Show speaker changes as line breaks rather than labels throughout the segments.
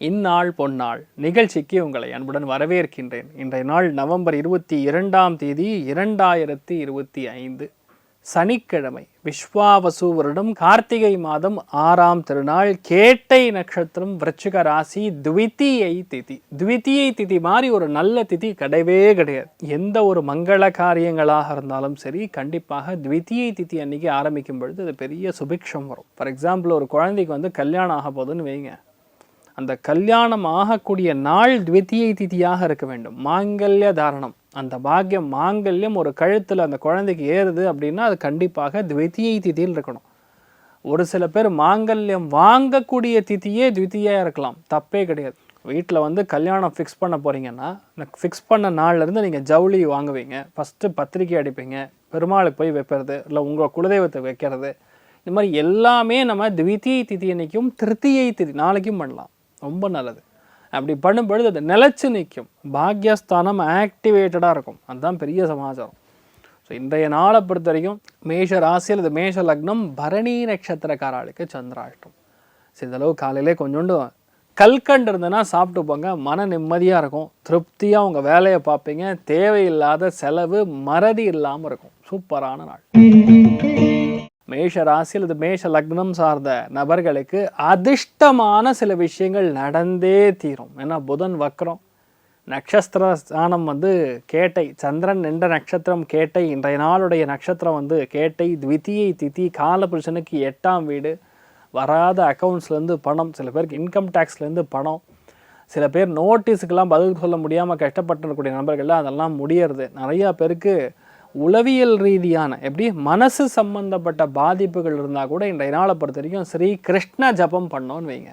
இந்நாள் பொன்னாள் நிகழ்ச்சிக்கு உங்களை அன்புடன் வரவேற்கின்றேன். இன்றைய நாள் நவம்பர் 22ஆம் தேதி 2025 சனிக்கிழமை, விஸ்வாவசு வருடம் கார்த்திகை மாதம் 6ஆம் திருநாள், கேட்டை நட்சத்திரம், விருச்சிக ராசி, த்விதீயை திதி. த்விதீயை திதி மாதிரி ஒரு நல்ல திதி கிடையவே கிடையாது. எந்த ஒரு மங்கள காரியங்களாக இருந்தாலும் சரி, கண்டிப்பாக த்விதீயை திதி அன்னைக்கு ஆரம்பிக்கும் பொழுது அது பெரிய சுபிக்ஷம் வரும். ஃபார் எக்ஸாம்பிள், ஒரு குழந்தைக்கு கல்யாணம் ஆக போகுதுன்னு வைங்க, அந்த கல்யாணம் ஆகக்கூடிய நாள் த்விதீயை திதியாக இருக்க வேண்டும். மாங்கல்ய தாரணம், அந்த பாக்கியம் மாங்கல்யம் ஒரு கழுத்தில் அந்த குழந்தைக்கு ஏறுது அப்படின்னா அது கண்டிப்பாக த்விதீயை திதியில் இருக்கணும். ஒரு சில பேர் மாங்கல்யம் வாங்கக்கூடிய திதியே த்விதீயாக இருக்கலாம், தப்பே கிடையாது. வீட்டில் கல்யாணம் ஃபிக்ஸ் பண்ண போகிறீங்கன்னா, ஃபிக்ஸ் பண்ண நாள்லேருந்து நீங்கள் ஜவுளி வாங்குவீங்க, ஃபஸ்ட்டு பத்திரிக்கை அடிப்பீங்க, பெருமாளுக்கு போய் வைக்கிறது, இல்லை உங்கள் குலதெய்வத்தை வைக்கிறது, இந்த மாதிரி எல்லாமே நம்ம த்விதீயை திதி அன்னைக்கும் திருத்தியை திதி நாளைக்கும் பண்ணலாம். ரொம்ப நல்லது. அப்படி பண்ணும்பொழுது அது நிலச்சி நிற்கும், பாக்யஸ்தானம் ஆக்டிவேட்டடாக இருக்கும். அதுதான் பெரிய சமாச்சாரம். ஸோ இன்றைய நாளை பொறுத்த வரைக்கும் மேஷ ராசியில் இது மேஷ லக்னம், பரணி நட்சத்திரக்காரர்களுக்கு சந்திராஷ்டம். சிறிதளவு காலையிலே கொஞ்சோண்டு கல்கண்டு இருந்ததுன்னா சாப்பிட்டு போங்க, மன நிம்மதியாக இருக்கும், திருப்தியாக உங்கள் வேலையை பார்ப்பீங்க, தேவையில்லாத செலவு மறதி இல்லாமல் இருக்கும். சூப்பரான நாள். மேஷ ராசியில் இது மேஷ லக்னம் சார்ந்த நபர்களுக்கு அதிர்ஷ்டமான சில விஷயங்கள் நடந்தே தீரும். ஏன்னா புதன் வக்ரம், நட்சத்திர ஸ்தானம் கேட்டை, சந்திரன் நின்ற நட்சத்திரம் கேட்டை, இன்றைய நாளுடைய நட்சத்திரம் கேட்டை, த்விதீயை திதி, காலபுருஷனுக்கு 8ஆம் வீடு, வராத அக்கௌண்ட்ஸ்லேருந்து பணம், சில பேருக்கு இன்கம் டேக்ஸ்லேருந்து பணம், சில பேர் நோட்டீஸுக்கெல்லாம் பதில் சொல்ல முடியாமல் கஷ்டப்பட்டுக்கூடிய நபர்கள்லாம் அதெல்லாம் முடியறது. நிறையா பேருக்கு உளவியல் ரீதியான எப்படி மனசு சம்பந்தப்பட்ட பாதிப்புகள் இருந்தால் கூட இன்றைய நாளை பொறுத்த வரைக்கும் ஸ்ரீ கிருஷ்ண ஜபம் பண்ணோன்னு வைங்க.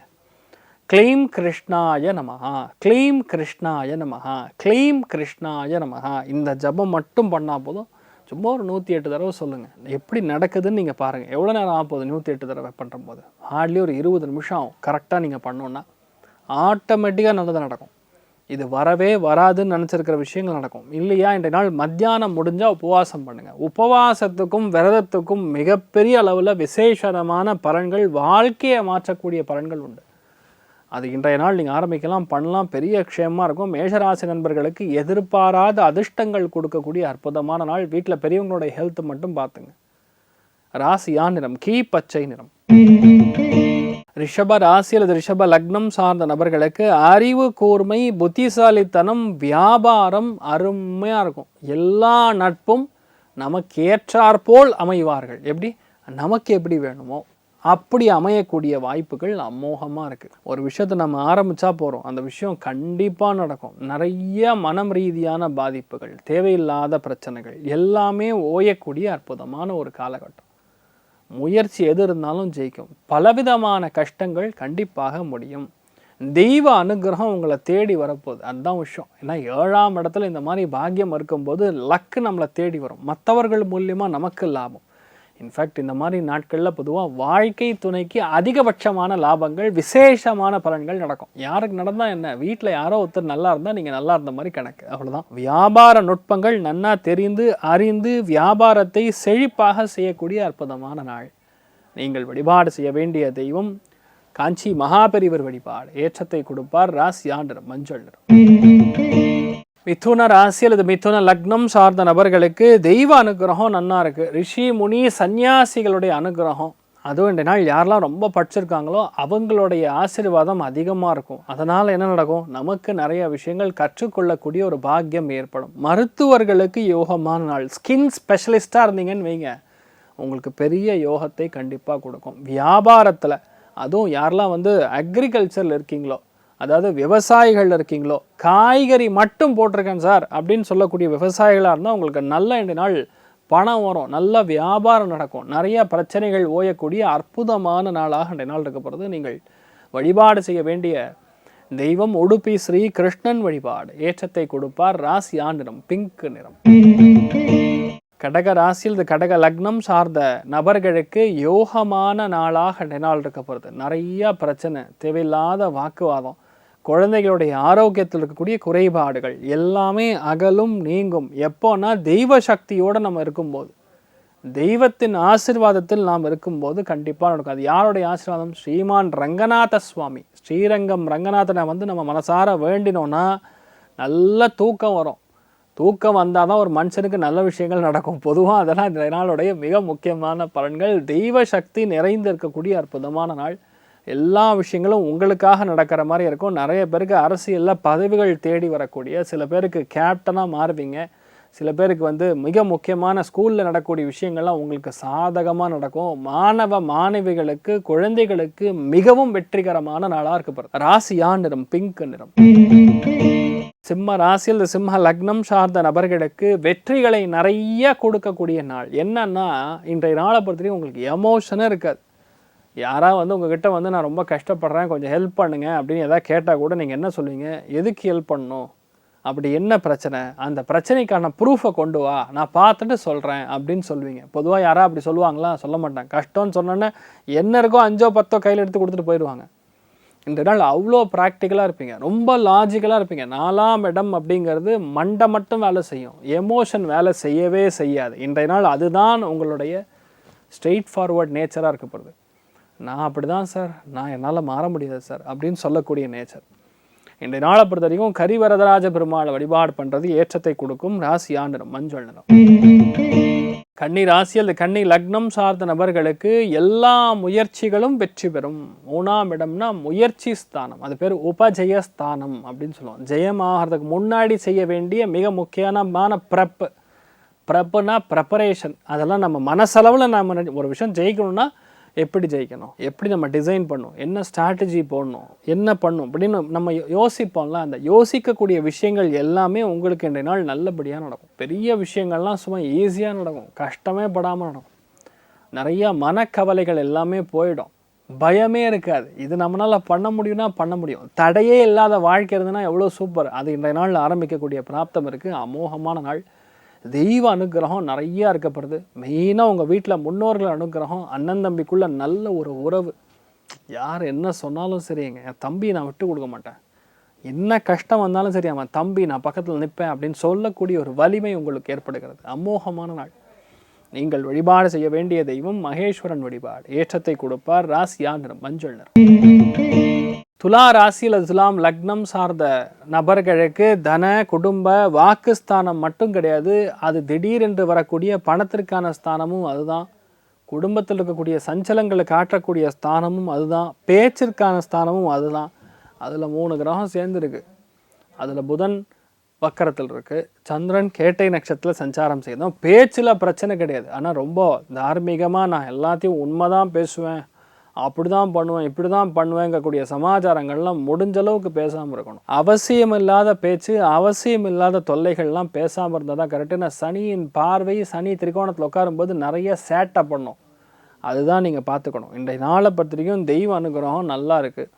க்ளீம் கிருஷ்ணாய நமஹா, க்ளீம் கிருஷ்ணாய நமஹா, க்ளீம் கிருஷ்ணாய நமஹா. இந்த ஜபம் மட்டும் பண்ணால் போதும். சும்மா ஒரு 108 தடவை சொல்லுங்கள். எப்படி நடக்குதுன்னு நீங்கள் பாருங்கள். எவ்வளோ நேரம் ஆகுது 108 தடவை பண்ணுற போது? ஹார்ட்லி ஒரு 20 நிமிஷம் ஆகும். கரெக்டாக நீங்கள் பண்ணோன்னா ஆட்டோமேட்டிக்காக நல்லது நடக்கும். இது வரவே வராதுன்னு நினச்சிருக்கிற விஷயங்கள் நடக்கும். இல்லையா, இன்றைய நாள் மத்தியானம் முடிஞ்சால் உபவாசம் பண்ணுங்கள். உபவாசத்துக்கும் விரதத்துக்கும் மிகப்பெரிய அளவில் விசேஷமான பலன்கள், வாழ்க்கையை மாற்றக்கூடிய பலன்கள் உண்டு. அது இன்றைய நாள் நீங்கள் ஆரம்பிக்கலாம், பண்ணலாம், பெரிய க்ஷேமமாக இருக்கும். மேஷராசி நண்பர்களுக்கு எதிர்பாராத அதிர்ஷ்டங்கள் கொடுக்கக்கூடிய அற்புதமான நாள். வீட்டில் பெரியவங்களுடைய ஹெல்த் மட்டும் பார்த்துங்க. ராசியா நிறம் கீ பச்சை நிறம். ரிஷப ராசி அல்லது ரிஷப லக்னம் சார்ந்த நபர்களுக்கு அறிவு கூர்மை, புத்திசாலித்தனம், வியாபாரம் அருமையாக இருக்கும். எல்லா நட்பும் நமக்கு ஏற்றாற்போல் அமைவார்கள். எப்படி நமக்கு எப்படி வேணுமோ அப்படி அமையக்கூடிய வாய்ப்புகள் அமோகமாக இருக்குது. ஒரு விஷயத்தை நம்ம ஆரம்பித்தா போகிறோம், அந்த விஷயம் கண்டிப்பாக நடக்கும். நிறைய மனம் ரீதியான பாதிப்புகள், தேவையில்லாத பிரச்சனைகள் எல்லாமே ஓயக்கூடிய அற்புதமான ஒரு காலகட்டம். முயற்சி எது இருந்தாலும் ஜெயிக்கும். பலவிதமான கஷ்டங்கள் கண்டிப்பாக முடியும். தெய்வ அனுகிரகம் உங்களை தேடி வரப்போகுது. அதுதான் விஷயம். ஏன்னா 7ஆம் இடத்துல இந்த மாதிரி பாக்கியம் இருக்கும்போது லக்கு நம்மளை தேடி வரும். மற்றவர்கள் மூலியமாக நமக்கு லாபம். இன்ஃபேக்ட் இந்த மாதிரி நாட்களில் பொதுவாக வாழ்க்கை துணைக்கு அதிகபட்சமான லாபங்கள், விசேஷமான பலன்கள் நடக்கும். யாருக்கு நடந்தால் என்ன, வீட்டில் யாரோ ஒருத்தர் நல்லா இருந்தால் நீங்கள் நல்லா இருந்த மாதிரி கணக்கு, அவ்வளோதான். வியாபார நுட்பங்கள் நன்னா தெரிந்து அறிந்து வியாபாரத்தை செழிப்பாக செய்யக்கூடிய அற்புதமான நாள். நீங்கள் வழிபாடு செய்ய வேண்டிய தெய்வம் காஞ்சி மகாபெரிவர் வழிபாடு. ஏற்றத்தை கொடுப்பார். ராசியா நிறம் மஞ்சள் நிறம். மிதுன ராசி அல்லது மிதுன லக்னம் சார்ந்த நபர்களுக்கு தெய்வ அனுகிரகம் நன்னா இருக்குது. ரிஷி முனி சன்னியாசிகளுடைய அனுகிரகம், அதுவும் இந்த நாள் யாரெல்லாம் ரொம்ப படிச்சிருக்காங்களோ அவங்களுடைய ஆசீர்வாதம் அதிகமாக இருக்கும். அதனால் என்ன நடக்கும், நமக்கு நிறைய விஷயங்கள் கற்றுக்கொள்ளக்கூடிய ஒரு பாக்கியம் ஏற்படும். மருத்துவர்களுக்கு யோகமான நாள். ஸ்கின் ஸ்பெஷலிஸ்டாக இருந்தீங்கன்னு வைங்க, உங்களுக்கு பெரிய யோகத்தை கண்டிப்பாக கொடுக்கும். வியாபாரத்தில், அதுவும் யாரெல்லாம் அக்ரிகல்ச்சரில் இருக்கீங்களோ, அதாவது விவசாயிகள் இருக்கீங்களோ, காய்கறி மட்டும் போட்டிருக்கேன் சார் அப்படின்னு சொல்லக்கூடிய விவசாயிகளாக இருந்தால் உங்களுக்கு நல்ல இந்த நாள் பணம் வரும், நல்ல வியாபாரம் நடக்கும், நிறைய பிரச்சனைகள் ஓயக்கூடிய அற்புதமான நாளாக இந்த நாள் இருக்க போகிறது. நீங்கள் வழிபாடு செய்ய வேண்டிய தெய்வம் உடுப்பி ஸ்ரீ கிருஷ்ணன் வழிபாடு. ஏற்றத்தை கொடுப்பார். ராசியா நிறம் பிங்க் நிறம். கடக ராசியில் இது கடக லக்னம் சார்ந்த நபர்களுக்கு யோகமான நாளாக இந்த நாள் இருக்க போகிறது. நிறைய பிரச்சனை, தேவையில்லாத வாக்குவாதம், குழந்தைகளுடைய ஆரோக்கியத்தில் இருக்கக்கூடிய குறைபாடுகள் எல்லாமே அகலும், நீங்கும். எப்போனா தெய்வ சக்தியோடு நம்ம இருக்கும்போது. தெய்வத்தின் ஆசீர்வாதத்தில் நாம் இருக்கும்போது கண்டிப்பாக நடக்கும். அது யாருடைய ஆசீர்வாதம்? ஸ்ரீமான் ரங்கநாத சுவாமி. ஸ்ரீரங்கம் ரங்கநாதனை வந்து நம்ம மனசார வேண்டினோன்னா நல்ல தூக்கம் வரும். தூக்கம் வந்தால் தான் ஒரு மனுஷனுக்கு நல்ல விஷயங்கள் நடக்கும். பொதுவாக அதெல்லாம் இந்த நாளுடைய மிக முக்கியமான பலன்கள். தெய்வ சக்தி நிறைந்து இருக்கக்கூடிய அற்புதமான நாள். எல்லா விஷயங்களும் உங்களுக்காக நடக்கிற மாதிரி இருக்கும். நிறைய பேருக்கு அரசியலில் பதவிகள் தேடி வரக்கூடிய, சில பேருக்கு கேப்டனாக மாறுவீங்க, சில பேருக்கு வந்து மிக முக்கியமான ஸ்கூலில் நடக்கக்கூடிய விஷயங்கள்லாம் உங்களுக்கு சாதகமாக நடக்கும். மாணவ மாணவிகளுக்கு, குழந்தைகளுக்கு மிகவும் வெற்றிகரமான நாளாக இருக்கப்படுது. ராசியா நிறம் பிங்க் நிறம். சிம்ம ராசியில் இந்த சிம்ம லக்னம் சார்ந்த நபர்களுக்கு வெற்றிகளை நிறைய கொடுக்கக்கூடிய நாள். என்னன்னா இன்றைய நாளை பொறுத்தவரைக்கும் உங்களுக்கு எமோஷனே இருக்காது. யாராவது வந்து உங்ககிட்ட வந்து நான் ரொம்ப கஷ்டப்படுறேன், கொஞ்சம் ஹெல்ப் பண்ணுங்க அப்படின்னு எதாவது கேட்டால் கூட நீங்கள் என்ன சொல்லுவீங்க? எதுக்கு ஹெல்ப் பண்ணணும்? அப்படி என்ன பிரச்சனை? அந்த பிரச்சனைக்கான ப்ரூஃபை கொண்டு வா, நான் பார்த்துட்டு சொல்கிறேன் அப்படின்னு சொல்லுவீங்க. பொதுவாக யாராவது அப்படி சொல்லுவாங்களா? சொல்ல மாட்டாங்க. கஷ்டம்னு சொன்னோன்னே என்ன இருக்கோ 5 10 கையில் எடுத்து கொடுத்துட்டு போயிடுவாங்க. இந்த நாள் அவ்வளோ ப்ராக்டிக்கலாக இருப்பீங்க, ரொம்ப லாஜிக்கலாக இருப்பீங்க. 4ஆம் இடம் அப்படிங்கிறது மண்டை மட்டும் வேலை செய்யும், எமோஷன் வேலை செய்யவே செய்யாது. இன்றைய நாள் அதுதான் உங்களுடைய ஸ்ட்ரெயிட் ஃபார்வர்ட் நேச்சராக இருக்கப்படுது. நான் அப்படி தான் சார், நான் என்னால் மாற முடியாது சார் அப்படின்னு சொல்லக்கூடிய நேச்சர். இன்றைய நாளை பொறுத்த வரைக்கும் கரிவரதராஜ பெருமாளை வழிபாடு பண்ணுறது ஏற்றத்தை கொடுக்கும். ராசியா நிறம் மஞ்சள் நிறம். கன்னி ராசி அல்லது கன்னி லக்னம் சார்ந்த நபர்களுக்கு எல்லா முயற்சிகளும் வெற்றி பெறும். 3ஆம் இடம்னா முயற்சி ஸ்தானம், அது பேர் உபஜெயஸ்தானம் அப்படின்னு சொல்லுவோம். ஜெயமாகிறதுக்கு முன்னாடி செய்ய வேண்டிய மிக முக்கியமான ப்ரெப்புனா ப்ரெப்பரேஷன். அதெல்லாம் நம்ம மனசளவில் நம்ம ஒரு விஷயம் ஜெயிக்கணும்னா எப்படி ஜெயிக்கணும், எப்படி நம்ம டிசைன் பண்ணணும், என்ன ஸ்ட்ராட்டஜி போடணும், என்ன பண்ணணும் அப்படின்னு நம்ம யோசிப்போம்ல. அந்த யோசிக்கக்கூடிய விஷயங்கள் எல்லாமே உங்களுக்கு இன்றைய நாள் நல்லபடியாக நடக்கும். பெரிய விஷயங்கள்லாம் சும்மா ஈஸியாக நடக்கும், கஷ்டமே படாமல் நடக்கும். நிறையா மனக்கவலைகள் எல்லாமே போயிடும், பயமே இருக்காது. இது நம்மளால் பண்ண முடியும்னா பண்ண முடியும். தடையே இல்லாத வாழ்க்கை இருந்ததுன்னா எவ்வளோ சூப்பர். அது இன்றைய நாள் ஆரம்பிக்கக்கூடிய பிராப்தம் இருக்குது. அமோகமான நாள். தெய்வ அனுகிரகம் நிறையா இருக்கப்படுது. மெயினாக உங்கள் வீட்டில் முன்னோர்கள் அனுகிரகம், அண்ணன் தம்பிக்குள்ளே நல்ல ஒரு உறவு. யார் என்ன சொன்னாலும் சரிங்க, என் தம்பி நான் விட்டு கொடுக்க மாட்டேன், என்ன கஷ்டம் வந்தாலும் சரி அவன் தம்பி நான் பக்கத்தில் நிற்பேன் அப்படின்னு சொல்லக்கூடிய ஒரு வலிமை உங்களுக்கு ஏற்படுகிறது. அமோகமான நாள். நீங்கள் வழிபாடு செய்ய வேண்டிய தெய்வம் மகேஸ்வரன் வழிபாடு. ஏற்றத்தை கொடுப்பார். ராசியா நிறம் மஞ்சள் நிறம். துலா ராசியில் துலாம் லக்னம் சார்ந்த நபர்களுக்கு தன குடும்ப வாக்குஸ்தானம் மட்டும் கிடையாது, அது திடீரென்று வரக்கூடிய பணத்திற்கான ஸ்தானமும் அதுதான். குடும்பத்தில் இருக்கக்கூடிய சஞ்சலங்களை காட்டக்கூடிய ஸ்தானமும் அதுதான். பேச்சிற்கான ஸ்தானமும் அதுதான். அதில் 3 கிரகம் சேர்ந்துருக்கு. அதில் புதன் வக்கரத்தில் இருக்குது, சந்திரன் கேட்டை நட்சத்திரத்தில் சஞ்சாரம் செய்யணும். பேச்சில் பிரச்சனை கிடையாது, ஆனால் ரொம்ப தார்மீகமாக நான் எல்லாத்தையும் உண்மைதான் பேசுவேன், அப்படி தான் பண்ணுவேன், இப்படி தான் பண்ணுவேங்கக்கூடிய சமாச்சாரங்கள்லாம் முடிஞ்ச அளவுக்கு பேசாமல் இருக்கணும். அவசியம் இல்லாத பேச்சு, அவசியம் இல்லாத தொல்லைகள்லாம் பேசாமல் இருந்தால் தான் கரெக்டு. நான் சனியின் பார்வை, சனி திரிகோணத்தில் உட்காரும்போது நிறைய சேட்டை பண்ணும், அதுதான் நீங்கள் பார்த்துக்கணும். இன்றைய நாளை பத்திரிக்கையும் தெய்வ அனுகிரகம் நல்லா இருக்குது.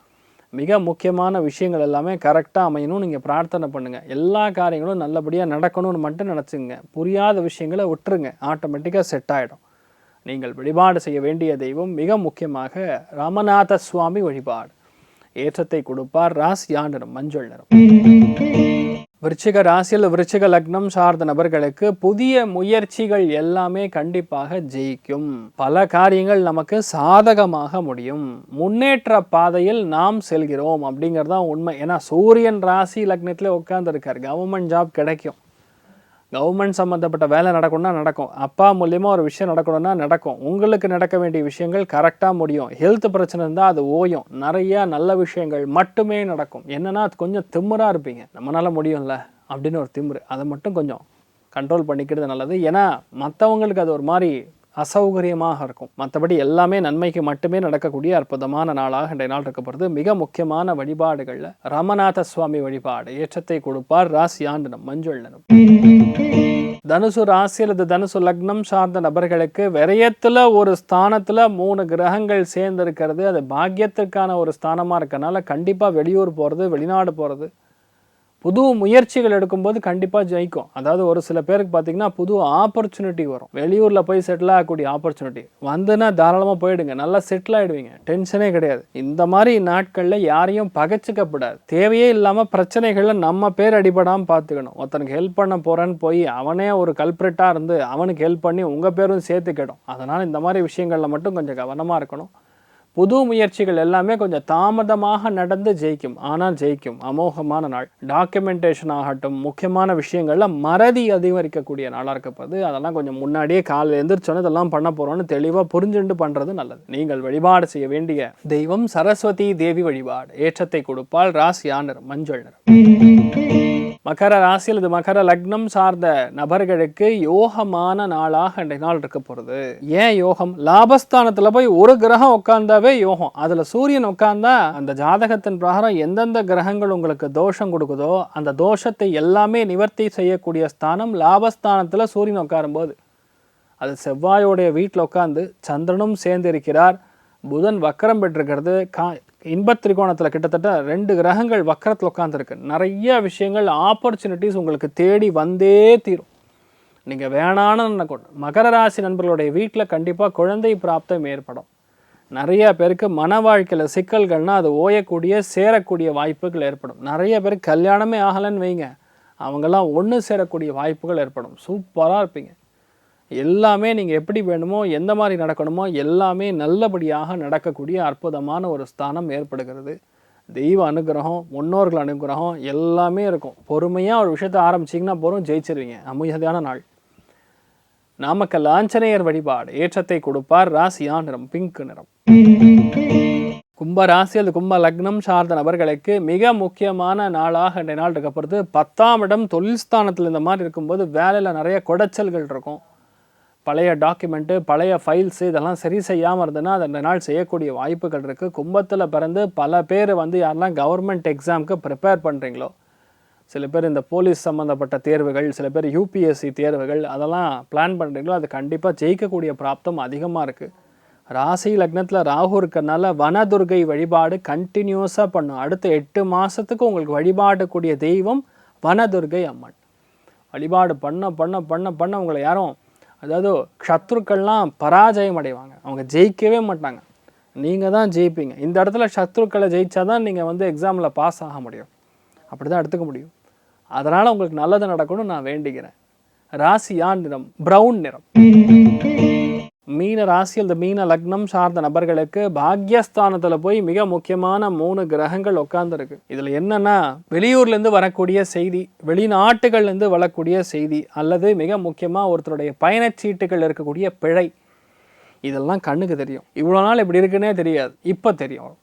மிக முக்கியமான விஷயங்கள் எல்லாமே கரெக்டாக அமையணும். நீங்கள் பிரார்த்தனை பண்ணுங்கள், எல்லா காரியங்களும் நல்லபடியாக நடக்கணும்னு மட்டும் நினச்சிங்க. புரியாத விஷயங்களை விட்டுருங்க, ஆட்டோமேட்டிக்காக செட் ஆகிடும். நீங்கள் வழிபாடு செய்ய வேண்டிய தெய்வம் மிக முக்கியமாக ராமநாத சுவாமி வழிபாடு. ஏற்றத்தை கொடுப்பார். ராசியா நிறம் மஞ்சள் நிறம். விருச்சிக ராசியில் விருச்சிக லக்னம் சார்ந்த நபர்களுக்கு புதிய முயற்சிகள் எல்லாமே கண்டிப்பாக ஜெயிக்கும். பல காரியங்கள் நமக்கு சாதகமாக முடியும். முன்னேற்ற பாதையில் நாம் செல்கிறோம் அப்படிங்கிறதான் உண்மை. ஏன்னா சூரியன் ராசி லக்னத்திலே உட்கார்ந்துருக்கார். கவர்மெண்ட் ஜாப் கிடைக்கும், கவர்மெண்ட் சம்மந்தப்பட்ட வேலை நடக்கணும்னா நடக்கும், அப்பா மூலியமாக ஒரு விஷயம் நடக்கணும்னா நடக்கும், உங்களுக்கு நடக்க வேண்டிய விஷயங்கள் கரெக்டாக முடியும். ஹெல்த் பிரச்சனை இருந்தால் அது ஓயும். நிறையா நல்ல விஷயங்கள் மட்டுமே நடக்கும். என்னென்னா அது கொஞ்சம் திமிராக இருப்பீங்க, நம்மளால் முடியும்ல அப்படின்னு ஒரு திமிரு, அதை மட்டும் கொஞ்சம் கண்ட்ரோல் பண்ணிக்கிறது நல்லது. ஏன்னா மற்றவங்களுக்கு அது ஒரு மாதிரி அசௌகரியமாக இருக்கும். மற்றபடி எல்லாமே நன்மைக்கு மட்டுமே நடக்கக்கூடிய அற்புதமான நாளாக இன்றைய நாள் இருக்கப்படுது. மிக முக்கியமான வழிபாடுகளில் ராமநாத சுவாமி வழிபாடு. ஏற்றத்தை கொடுப்பார். ராசியா நிறம் மஞ்சள் நிறம். தனுசு ராசி அல்லது தனுசு லக்னம் சார்ந்த நபர்களுக்கு விரயத்தில் ஒரு ஸ்தானத்தில் 3 கிரகங்கள் சேர்ந்திருக்கிறது. அது பாக்கியத்திற்கான ஒரு ஸ்தானமாக இருக்கனால கண்டிப்பாக வெளியூர் போகிறது, வெளிநாடு போகிறது, புது முயற்சிகள் எடுக்கும்போது கண்டிப்பாக ஜெயிக்கும். அதாவது ஒரு சில பேருக்கு பார்த்தீங்கன்னா புது ஆப்பர்ச்சுனிட்டி வரும். வெளியூரில் போய் செட்டில் ஆகக்கூடிய ஆப்பர்ச்சுனிட்டி வந்துன்னா தாராளமாக போயிடுங்க, நல்லா செட்டில் ஆகிடுவீங்க, டென்ஷனே கிடையாது. இந்த மாதிரி நாட்களில் யாரையும் பகைச்சிக்கப்படாது. தேவையே இல்லாமல் பிரச்சனைகளில் நம்ம பேர் அடிபடாமல் பார்த்துக்கணும். ஒருத்தனுக்கு ஹெல்ப் பண்ண போகிறேன்னு போய் அவனே ஒரு கல்பிரட்டாக இருந்து அவனுக்கு ஹெல்ப் பண்ணி உங்கள் பேரும் சேர்த்துக்கிடும். அதனால் இந்த மாதிரி விஷயங்களில் மட்டும் கொஞ்சம் கவனமாக இருக்கணும். புது முயற்சிகள் எல்லாமே கொஞ்சம் தாமதமாக நடந்து ஜெயிக்கும், ஆனால் ஜெயிக்கும். அமோகமான நாள். டாக்குமெண்டேஷன் ஆகட்டும், முக்கியமான விஷயங்களில் மறதி அதிகரிக்கக்கூடிய நாளாக இருக்கப்போது அதெல்லாம் கொஞ்சம் முன்னாடியே காலையில் எழுந்திரிச்சோன்னு இதெல்லாம் பண்ண போகிறோன்னு தெளிவாக புரிஞ்சுட்டு பண்ணுறது நல்லது. நீங்கள் வழிபாடு செய்ய வேண்டிய தெய்வம் சரஸ்வதி தேவி வழிபாடு. ஏற்றத்தை கொடுப்பால். ராசியா நிறம் மஞ்சள் நிறம். மகர ராசியில் இது மகர லக்னம் சார்ந்த நபர்களுக்கு யோகமான நாளாக இன்றைய நாள் இருக்க போகிறது. ஏன் யோகம்? லாபஸ்தானத்தில் போய் ஒரு கிரகம் உட்கார்ந்தாவே யோகம். அதில் சூரியன் உட்கார்ந்தா அந்த ஜாதகத்தின் பிரகாரம் எந்தெந்த கிரகங்கள் உங்களுக்கு தோஷம் கொடுக்குதோ அந்த தோஷத்தை எல்லாமே நிவர்த்தி செய்யக்கூடிய ஸ்தானம் லாபஸ்தானத்தில் சூரியன் உட்காரும்போது. அது செவ்வாயோடைய வீட்டில் உட்கார்ந்து சந்திரனும் சேர்ந்து இருக்கிறார். புதன் வக்கரம் பெற்றிருக்கிறது. இன்பத்திரிகோணத்தில் கிட்டத்தட்ட 2 கிரகங்கள் வக்கரத்தில் உட்காந்துருக்கு. நிறைய விஷயங்கள் ஆப்பர்ச்சுனிட்டிஸ் உங்களுக்கு தேடி வந்தே தீரும். நீங்கள் வேணான்னு நினைக்கணும். மகர ராசி நண்பர்களுடைய வீட்டில் கண்டிப்பாக குழந்தை பிராப்தம் ஏற்படும். நிறைய பேருக்கு மன வாழ்க்கையில் சிக்கல்கள்னால் அது ஓயக்கூடிய சேரக்கூடிய வாய்ப்புகள் ஏற்படும். நிறைய பேருக்கு கல்யாணமே ஆகலைன்னு வைங்க, அவங்கெல்லாம் ஒன்று சேரக்கூடிய வாய்ப்புகள் ஏற்படும். சூப்பராக இருப்பீங்க. எல்லாமே நீங்கள் எப்படி வேணுமோ எந்த மாதிரி நடக்கணுமோ எல்லாமே நல்லபடியாக நடக்கக்கூடிய அற்புதமான ஒரு ஸ்தானம் ஏற்படுகிறது. தெய்வ அனுகிரகம், முன்னோர்கள் அனுகிரகம் எல்லாமே இருக்கும். பொறுமையாக ஒரு விஷயத்தை ஆரம்பிச்சிங்கன்னா போகிறோம், ஜெயிச்சிருவீங்க. அமைதியான நாள். நாமக்கல் ஆஞ்சநேயர் வழிபாடு. ஏற்றத்தை கொடுப்பார். ராசியா நிறம் பிங்க் நிறம். கும்ப ராசி அல்லது கும்ப லக்னம் சார்ந்த நபர்களுக்கு மிக முக்கியமான நாளாக இன்றைய நாள் இருக்கப்படுது. 10ஆம் இடம் தொழில் ஸ்தானத்தில் இந்த மாதிரி இருக்கும்போது வேலையில் நிறைய குடைச்சல்கள் இருக்கும். பழைய டாக்குமெண்ட்டு, பழைய ஃபைல்ஸு இதெல்லாம் சரி செய்யாமல் இருந்ததுன்னா அது அந்த நாள் செய்யக்கூடிய வாய்ப்புகள் இருக்குது. கும்பத்தில் பிறந்து பல பேர் யாரெல்லாம் கவர்மெண்ட் எக்ஸாமுக்கு ப்ரிப்பேர் பண்ணுறீங்களோ, சில பேர் இந்த போலீஸ் சம்மந்தப்பட்ட தேர்வுகள், சில பேர் யூபிஎஸ்சி தேர்வுகள் அதெல்லாம் பிளான் பண்ணுறீங்களோ அது கண்டிப்பாக ஜெயிக்கக்கூடிய பிராப்தம் அதிகமாக இருக்குது. ராசி லக்னத்தில் ராகு இருக்கிறதுனால வனதுர்கை வழிபாடு கண்டினியூஸாக பண்ணும். அடுத்த 8 மாதத்துக்கு உங்களுக்கு வழிபாடக்கூடிய தெய்வம் வனதுர்கை அம்மன். வழிபாடு பண்ண பண்ண பண்ண பண்ண உங்களை யாரும், அதாவது சத்ருக்கள்லாம் பராஜயம் அடைவாங்க, அவங்க ஜெயிக்கவே மாட்டாங்க. நீங்கள் தான் ஜெயிப்பீங்க. இந்த இடத்துல சத்ருக்களை ஜெயிச்சா தான் நீங்கள் எக்ஸாமில் பாஸ் ஆக முடியும். அப்படி தான் எடுத்துக்க முடியும். அதனால் உங்களுக்கு நல்லது நடக்கணும்னு நான் வேண்டிக்கிறேன். ராசியா நிறம் ப்ரௌன் நிறம். மீன ராசி அல்லது மீன லக்னம் சார்ந்த நபர்களுக்கு பாக்யஸ்தானத்தில் போய் மிக முக்கியமான 3 கிரகங்கள் உட்கார்ந்துருக்கு. இதில் என்னன்னா, வெளியூர்லேருந்து வரக்கூடிய செய்தி, வெளிநாட்டுகள்லேருந்து வரக்கூடிய செய்தி, அல்லது மிக முக்கியமாக ஒருத்தருடைய பயணச்சீட்டுகள் இருக்கக்கூடிய பிழை, இதெல்லாம் கண்ணுக்கு தெரியும். இவ்வளோ நாள் இப்படி இருக்குன்னே தெரியாது, இப்போ தெரியும்.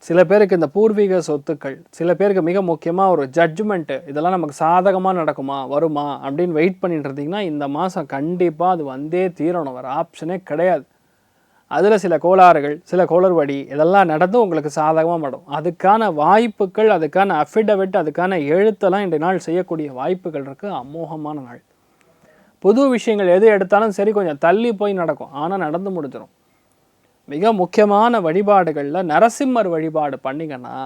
சில பேருக்கு இந்த பூர்வீக சொத்துக்கள், சில பேருக்கு மிக முக்கியமாக ஒரு ஜட்ஜ்மெண்ட்டு, இதெல்லாம் நமக்கு சாதகமாக நடக்குமா வருமா அப்படின்னு வெயிட் பண்ணிட்டு இருந்தீங்கன்னா இந்த மாதம் கண்டிப்பாக அது வந்தே தீரணும். வர ஆப்ஷனே கிடையாது. அதில் சில கோளாறுகள், சில குளறுபடி இதெல்லாம் நடந்து உங்களுக்கு சாதகமாக படும். அதுக்கான வாய்ப்புகள், அதுக்கான அஃபிடவிட், அதுக்கான எழுத்தெல்லாம் இன்றைய நாள் செய்யக்கூடிய வாய்ப்புகள் இருக்குது. அமோகமான நாள். புது விஷயங்கள் எது எடுத்தாலும் சரி கொஞ்சம் தள்ளி போய் நடக்கும், ஆனால் நடந்து முடிஞ்சிடும். மிக முக்கியமான வழிபாடுகளில் நரசிம்மர் வழிபாடு பண்ணிங்கன்னா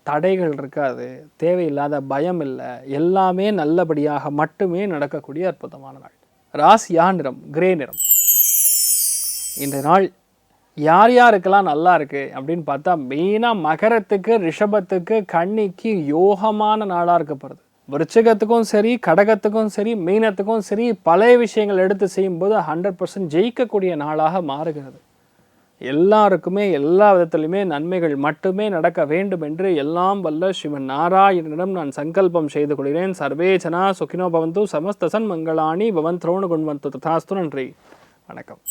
தடைகள் இருக்காது, தேவையில்லாத பயம் இல்லை, எல்லாமே நல்லபடியாக மட்டுமே நடக்கக்கூடிய அற்புதமான நாள். ராசியா நிறம் கிரே நிறம். இந்த நாள் யார் யாருக்கெல்லாம் நல்லா இருக்குது அப்படின்னு பார்த்தா மெயினாக மகரத்துக்கு, ரிஷபத்துக்கு, கன்னிக்கு யோகமான நாளாக இருக்கப்படுது. விருச்சிகத்துக்கும் சரி, கடகத்துக்கும் சரி, மீனத்துக்கும் சரி பழைய விஷயங்கள் எடுத்து செய்யும்போது 100% ஜெயிக்கக்கூடிய நாளாக மாறுகிறது. எல்லாருக்குமே எல்லா விதத்திலுமே நன்மைகள் மட்டுமே நடக்க வேண்டும் என்று எல்லாம் வல்ல ஸ்ரீமன் நாராயணனிடம் நான் சங்கல்பம் செய்து கொள்கிறேன். சர்வே ஜனா சுகினோ பவந்து, சமஸ்த சன்மங்களானி பவந்த்ரோணு குண்வந்து. ததாஸ்து. நன்றி, வணக்கம்.